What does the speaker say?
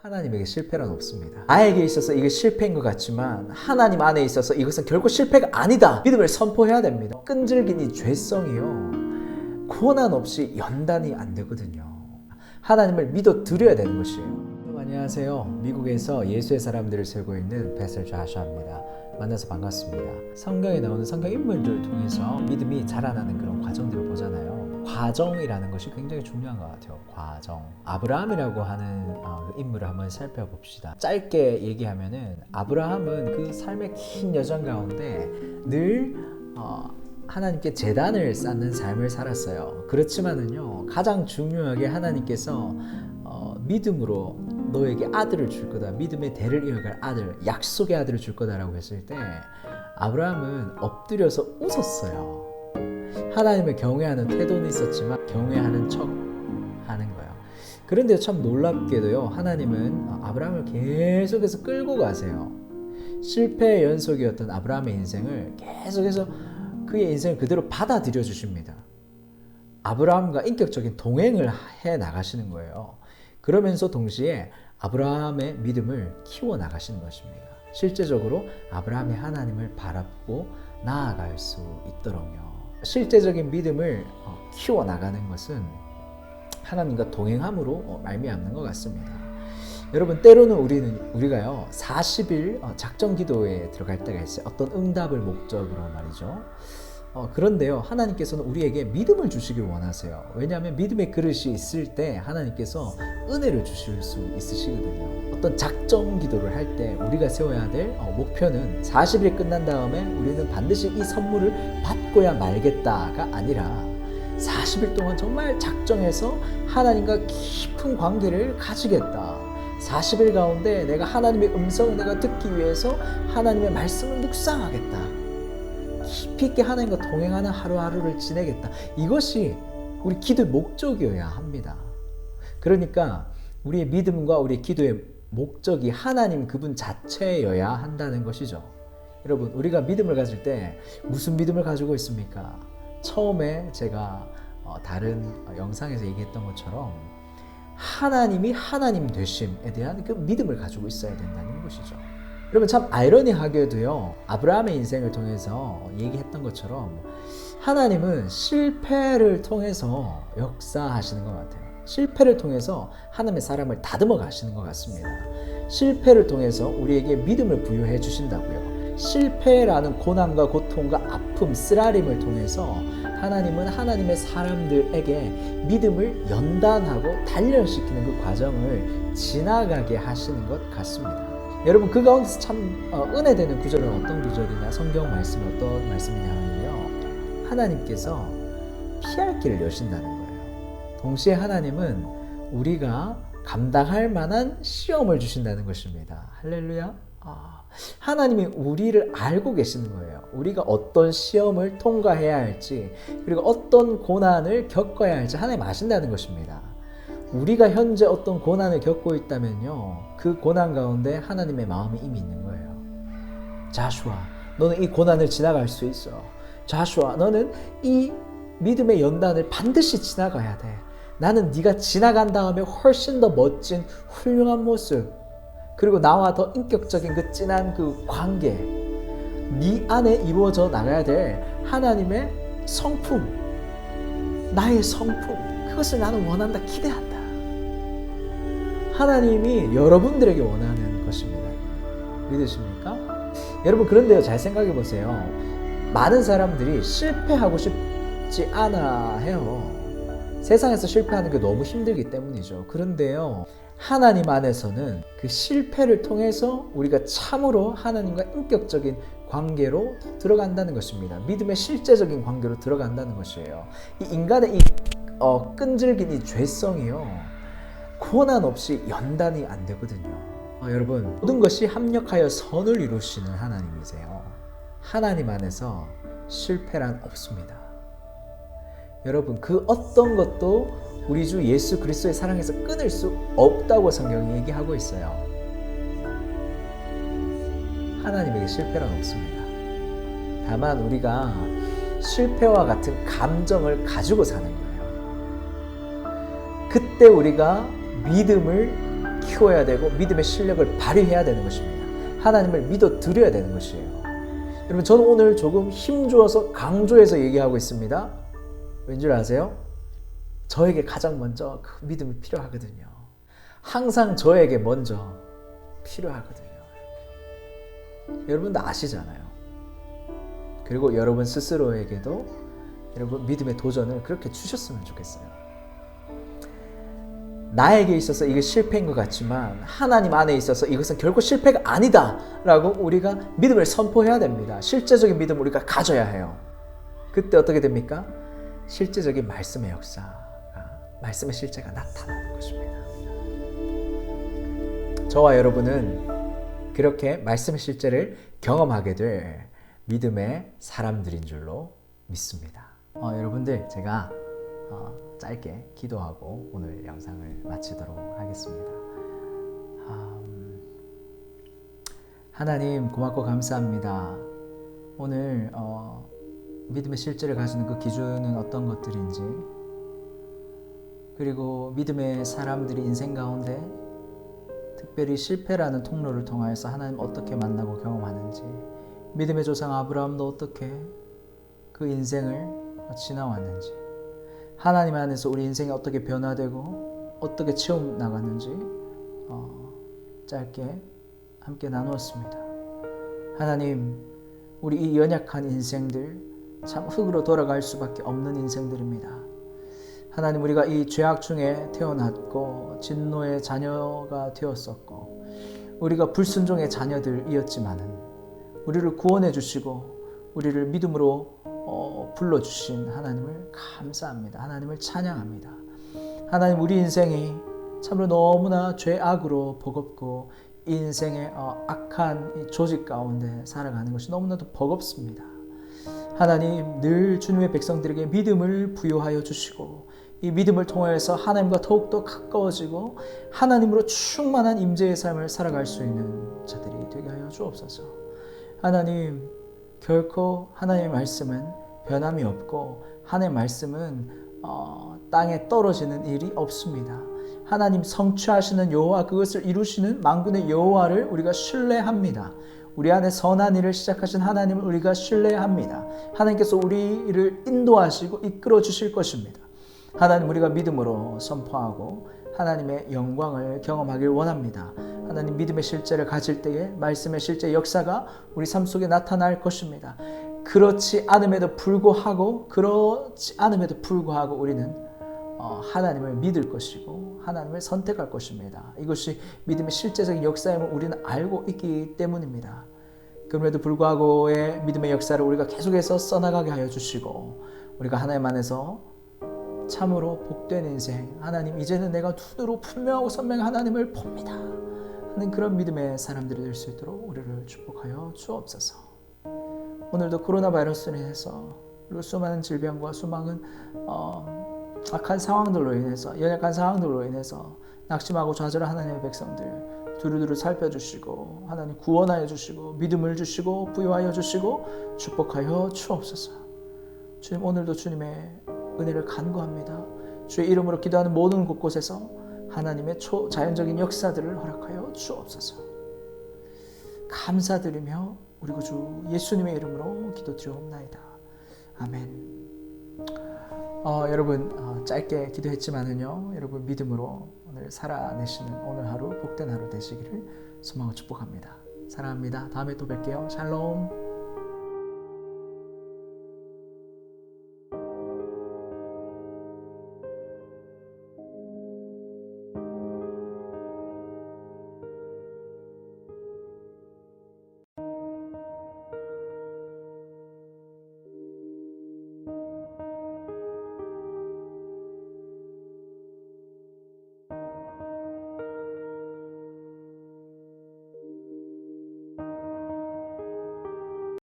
하나님에게 실패란 없습니다. 나에게 있어서 이게 실패인 것 같지만 하나님 안에 있어서 이것은 결코 실패가 아니다. 믿음을 선포해야 됩니다. 끈질긴 이 죄성이요, 고난 없이 연단이 안 되거든요. 하나님을 믿어 드려야 되는 것이에요. 여러분 안녕하세요. 미국에서 예수의 사람들을 세우고 있는 패스터 좌슈아입니다. 만나서 반갑습니다. 성경에 나오는 성경 인물들을 통해서 믿음이 자라나는 그런 과정들을 보잖아요. 과정이라는 것이 굉장히 중요한 것 같아요. 과정. 아브라함이라고 하는 인물을 한번 살펴봅시다. 짧게 얘기하면은 아브라함은 그 삶의 긴 여정 가운데 늘 하나님께 제단을 쌓는 삶을 살았어요. 그렇지만은요, 가장 중요하게 하나님께서 믿음으로 너에게 아들을 줄 거다, 믿음의 대를 이어갈 아들, 약속의 아들을 줄 거다라고 했을 때 아브라함은 엎드려서 웃었어요. 하나님을 경외하는 태도는 있었지만 경외하는 척 하는 거예요. 그런데 참 놀랍게도요, 하나님은 아브라함을 계속해서 끌고 가세요. 실패의 연속이었던 아브라함의 인생을 계속해서 그의 인생을 그대로 받아들여 주십니다. 아브라함과 인격적인 동행을 해 나가시는 거예요. 그러면서 동시에 아브라함의 믿음을 키워 나가시는 것입니다. 실제적으로 아브라함이 하나님을 바라보고 나아갈 수 있도록요. 실제적인 믿음을 키워 나가는 것은 하나님과 동행함으로 말미암는 것 같습니다. 여러분, 때로는 우리가요 40일 작정 기도에 들어갈 때가 있어요. 어떤 응답을 목적으로 말이죠. 그런데요, 하나님께서는 우리에게 믿음을 주시길 원하세요. 왜냐하면 믿음의 그릇이 있을 때 하나님께서 은혜를 주실 수 있으시거든요. 어떤 작정 기도를 할 때 우리가 세워야 될 목표는 40일 끝난 다음에 우리는 반드시 이 선물을 받고야 말겠다가 아니라 40일 동안 정말 작정해서 하나님과 깊은 관계를 가지겠다. 40일 가운데 내가 하나님의 음성을 내가 듣기 위해서 하나님의 말씀을 묵상하겠다. 깊이 있게 하나님과 동행하는 하루하루를 지내겠다. 이것이 우리 기도의 목적이어야 합니다. 그러니까 우리의 믿음과 우리의 기도의 목적이 하나님 그분 자체여야 한다는 것이죠. 여러분, 우리가 믿음을 가질 때 무슨 믿음을 가지고 있습니까? 처음에 제가 다른 영상에서 얘기했던 것처럼 하나님이 하나님 되심에 대한 그 믿음을 가지고 있어야 된다는 것이죠. 여러분, 참 아이러니하게도요, 아브라함의 인생을 통해서 얘기했던 것처럼 하나님은 실패를 통해서 역사하시는 것 같아요. 실패를 통해서 하나님의 사람을 다듬어 가시는 것 같습니다. 실패를 통해서 우리에게 믿음을 부여해 주신다고요. 실패라는 고난과 고통과 아픔, 쓰라림을 통해서 하나님은 하나님의 사람들에게 믿음을 연단하고 단련시키는 그 과정을 지나가게 하시는 것 같습니다. 여러분, 그 가운데서 참 은혜되는 구절은 어떤 구절이냐, 성경 말씀이 어떤 말씀이냐면요, 하나님께서 피할 길을 여신다는 거예요. 동시에 하나님은 우리가 감당할 만한 시험을 주신다는 것입니다. 할렐루야. 하나님이 우리를 알고 계시는 거예요. 우리가 어떤 시험을 통과해야 할지, 그리고 어떤 고난을 겪어야 할지 하나님 아신다는 것입니다. 우리가 현재 어떤 고난을 겪고 있다면요, 그 고난 가운데 하나님의 마음이 이미 있는 거예요. 자슈아, 너는 이 고난을 지나갈 수 있어. 자슈아, 너는 이 믿음의 연단을 반드시 지나가야 돼. 나는 네가 지나간 다음에 훨씬 더 멋진 훌륭한 모습, 그리고 나와 더 인격적인 그 진한 그 관계, 네 안에 이루어져 나가야 될 하나님의 성품, 나의 성품, 그것을 나는 원한다, 기대한다. 하나님이 여러분들에게 원하는 것입니다. 믿으십니까? 여러분, 그런데요, 잘 생각해 보세요. 많은 사람들이 실패하고 싶지 않아 해요. 세상에서 실패하는 게 너무 힘들기 때문이죠. 그런데요, 하나님 안에서는 그 실패를 통해서 우리가 참으로 하나님과 인격적인 관계로 들어간다는 것입니다. 믿음의 실제적인 관계로 들어간다는 것이에요. 이 인간의 이 끈질긴 이 죄성이요, 고난 없이 연단이 안 되거든요. 여러분, 모든 것이 합력하여 선을 이루시는 하나님이세요. 하나님 안에서 실패란 없습니다. 여러분, 그 어떤 것도 우리 주 예수 그리스도의 사랑에서 끊을 수 없다고 성경이 얘기하고 있어요. 하나님에게 실패란 없습니다. 다만 우리가 실패와 같은 감정을 가지고 사는 거예요. 그때 우리가 믿음을 키워야 되고 믿음의 실력을 발휘해야 되는 것입니다. 하나님을 믿어 드려야 되는 것이에요. 여러분, 저는 오늘 조금 힘주어서 강조해서 얘기하고 있습니다. 왠줄 아세요? 저에게 가장 먼저 그 믿음이 필요하거든요. 항상 저에게 먼저 필요하거든요. 여러분도 아시잖아요. 그리고 여러분 스스로에게도 여러분 믿음의 도전을 그렇게 주셨으면 좋겠어요. 나에게 있어서 이게 실패인 것 같지만 하나님 안에 있어서 이것은 결코 실패가 아니다 라고 우리가 믿음을 선포해야 됩니다. 실제적인 믿음을 우리가 가져야 해요. 그때 어떻게 됩니까? 실제적인 말씀의 역사가, 말씀의 실제가 나타나는 것입니다. 저와 여러분은 그렇게 말씀의 실제를 경험하게 될 믿음의 사람들인 줄로 믿습니다. 여러분들, 제가 짧게 기도하고 오늘 영상을 마치도록 하겠습니다. 하나님, 고맙고 감사합니다. 오늘 믿음의 실제를 가지는 그 기준은 어떤 것들인지, 그리고 믿음의 사람들이 인생 가운데 특별히 실패라는 통로를 통하여서 하나님 어떻게 만나고 경험하는지, 믿음의 조상 아브라함도 어떻게 그 인생을 지나왔는지, 하나님 안에서 우리 인생이 어떻게 변화되고 어떻게 채움 나갔는지 짧게 함께 나누었습니다. 하나님, 우리 이 연약한 인생들, 참 흙으로 돌아갈 수밖에 없는 인생들입니다. 하나님, 우리가 이 죄악 중에 태어났고 진노의 자녀가 되었었고 우리가 불순종의 자녀들이었지만은 우리를 구원해 주시고 우리를 믿음으로 불러주신 하나님을 감사합니다. 하나님을 찬양합니다. 하나님, 우리 인생이 참으로 너무나 죄악으로 버겁고 이 인생의 악한 이 조직 가운데 살아가는 것이 너무나도 버겁습니다. 하나님, 늘 주님의 백성들에게 믿음을 부여하여 주시고 이 믿음을 통해서 하나님과 더욱더 가까워지고 하나님으로 충만한 임재의 삶을 살아갈 수 있는 자들이 되게 하여 주옵소서. 하나님, 결코 하나님의 말씀은 변함이 없고 하나님의 말씀은 땅에 떨어지는 일이 없습니다. 하나님 성취하시는 여호와, 그것을 이루시는 만군의 여호와를 우리가 신뢰합니다. 우리 안에 선한 일을 시작하신 하나님을 우리가 신뢰합니다. 하나님께서 우리를 인도하시고 이끌어 주실 것입니다. 하나님, 우리가 믿음으로 선포하고 하나님의 영광을 경험하길 원합니다. 하나님, 믿음의 실제를 가질 때에 말씀의 실제 역사가 우리 삶 속에 나타날 것입니다. 그렇지 않음에도 불구하고 우리는 하나님을 믿을 것이고 하나님을 선택할 것입니다. 이것이 믿음의 실제적인 역사임을 우리는 알고 있기 때문입니다. 그럼에도 불구하고의 믿음의 역사를 우리가 계속해서 써나가게 하여 주시고 우리가 하나님 안에서 참으로 복된 인생, 하나님 이제는 내가 눈으로 분명하고 선명한 하나님을 봅니다 하는 그런 믿음의 사람들이 될 수 있도록 우리를 축복하여 주옵소서. 오늘도 코로나 바이러스로 인해서 그리고 수많은 질병과 수많은 악한 상황들로 인해서, 연약한 상황들로 인해서 낙심하고 좌절한 하나님의 백성들 두루두루 살펴주시고 하나님 구원하여 주시고 믿음을 주시고 부여하여 주시고 축복하여 주옵소서. 주님, 오늘도 주님의 은혜를 간구합니다. 주의 이름으로 기도하는 모든 곳곳에서 하나님의 초자연적인 역사들을 허락하여 주옵소서. 감사드리며 우리 구주 예수님의 이름으로 기도드리옵나이다. 아멘. 여러분, 짧게 기도했지만은요, 여러분 믿음으로 오늘 살아내시는 오늘 하루 복된 하루 되시기를 소망하고 축복합니다. 사랑합니다. 다음에 또 뵐게요. 샬롬.